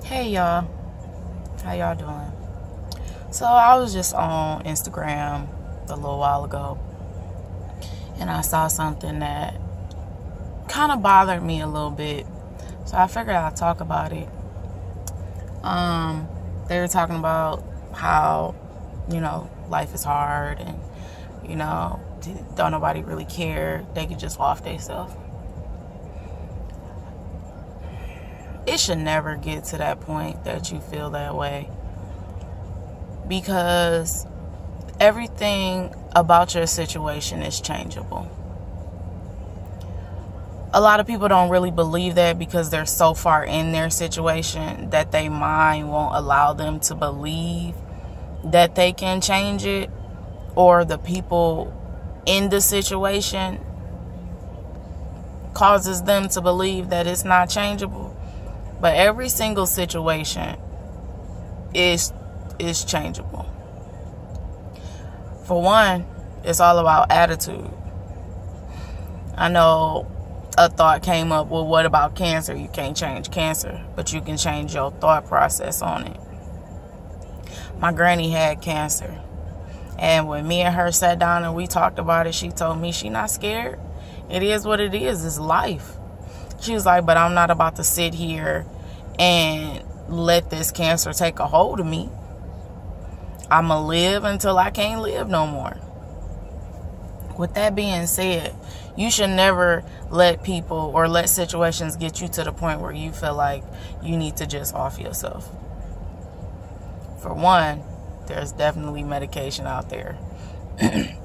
Hey y'all, how y'all doing? So I was just on Instagram a little while ago and I saw something that kind of bothered me a little bit. So I figured I'd talk about it. They were talking about how, life is hard and, don't nobody really care. They could just off themselves. It should never get to that point that you feel that way, because everything about your situation is changeable. A lot of people don't really believe that because they're so far in their situation that their mind won't allow them to believe that they can change it, or the people in the situation causes them to believe that it's not changeable. But every single situation is changeable. For one, it's all about attitude. I know a thought came up, well, what about cancer? You can't change cancer, but you can change your thought process on it. My granny had cancer. And when me and her sat down and we talked about it, she told me she's not scared. It is what it is. It's life. She was like, but I'm not about to sit here and let this cancer take a hold of me. I'm going to live until I can't live no more. With that being said, you should never let people or let situations get you to the point where you feel like you need to just off yourself. For one, there's definitely medication out there.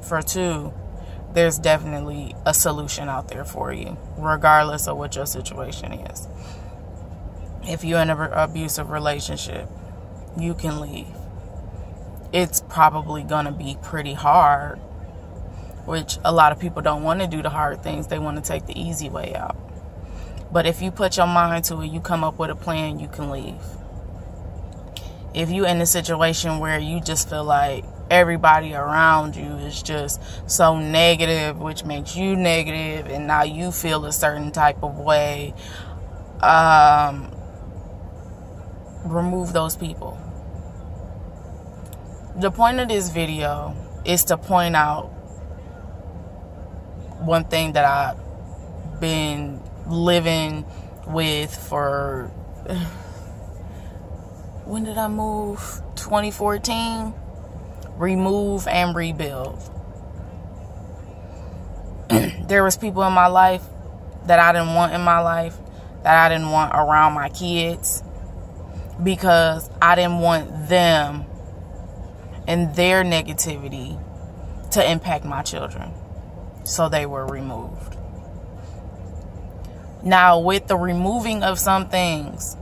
For two, there's definitely a solution out there for you, regardless of what your situation is. If you're in an abusive relationship, you can leave. It's probably going to be pretty hard, which a lot of people don't want to do the hard things. They want to take the easy way out. But if you put your mind to it, you come up with a plan, you can leave. If you're in a situation where you just feel like everybody around you is just so negative, which makes you negative, and now you feel a certain type of way, remove those people. The point of this video is to point out one thing that I've been living with for... When did I move? 2014. Remove and rebuild. There was people in my life that I didn't want in my life, that I didn't want around my kids, because I didn't want them and their negativity to impact my children. So they were removed. Now, with the removing of some things,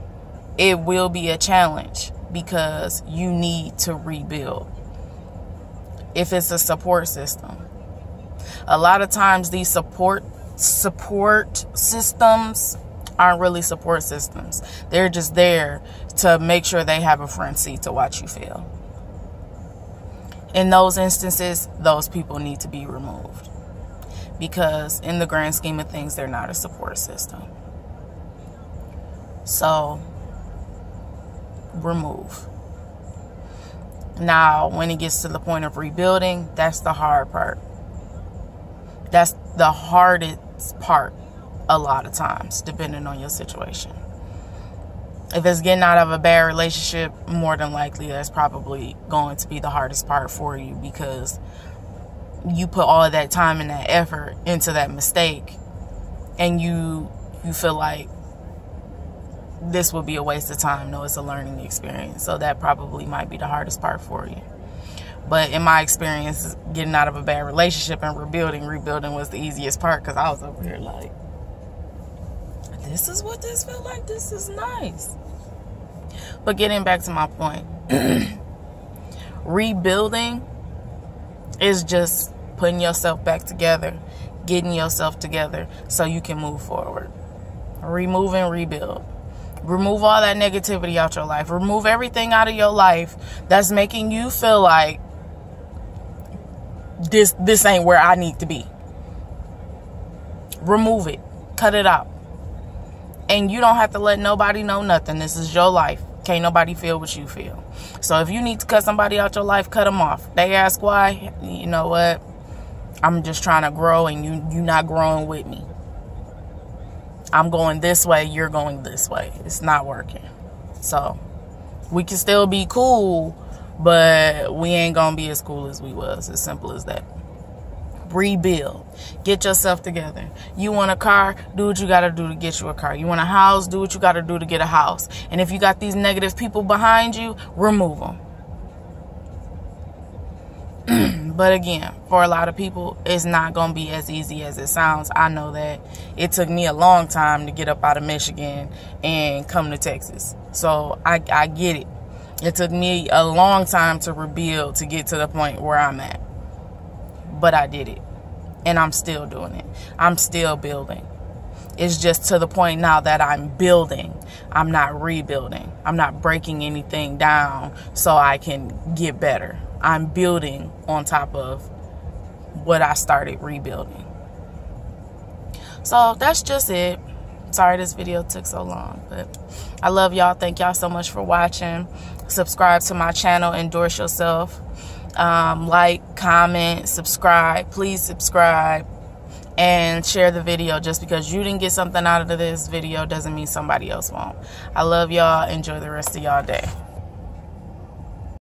it will be a challenge because you need to rebuild. If it's a support system, a lot of times these support systems aren't really support systems. They're just there to make sure they have a front seat to watch you fail. In those instances, those people need to be removed, because in the grand scheme of things, they're not a support system. So remove. Now, when it gets to the point of rebuilding, that's the hard part. That's the hardest part a lot of times, depending on your situation. If it's getting out of a bad relationship, more than likely that's probably going to be the hardest part for you, because you put all of that time and that effort into that mistake, and you feel like this would be a waste of time. No, it's a learning experience. So that probably might be the hardest part for you. But in my experience, getting out of a bad relationship and rebuilding was the easiest part, because I was over here like, this is what this felt like. This is nice. But getting back to my point, rebuilding is just putting yourself back together, getting yourself together so you can move forward. Remove and rebuild. Remove all that negativity out your life. Remove everything out of your life that's making you feel like this ain't where I need to be. Remove it. Cut it out. And you don't have to let nobody know nothing. This is your life. Can't nobody feel what you feel. So if you need to cut somebody out your life, cut them off. They ask why. You know what? I'm just trying to grow, and you not growing with me. I'm going this way, you're going this way. It's not working. So we can still be cool, but we ain't gonna be as cool as we was. As simple as that. Rebuild. Get yourself together. You want a car? Do what you gotta do to get you a car. You want a house? Do what you gotta do to get a house. And if you got these negative people behind you, remove them. But again, for a lot of people, it's not gonna be as easy as it sounds. I know that. It took me a long time to get up out of Michigan and come to Texas. So I get it. It took me a long time to rebuild to get to the point where I'm at. But I did it. And I'm still doing it. I'm still building. It's just to the point now that I'm building. I'm not rebuilding. I'm not breaking anything down so I can get better. I'm building on top of what I started rebuilding. So that's just it. Sorry this video took so long, but I love y'all. Thank y'all so much for watching. Subscribe to my channel. Endorse yourself. Like, comment, subscribe. Please subscribe and share the video. Just because you didn't get something out of this video doesn't mean somebody else won't. I love y'all. Enjoy the rest of y'all day.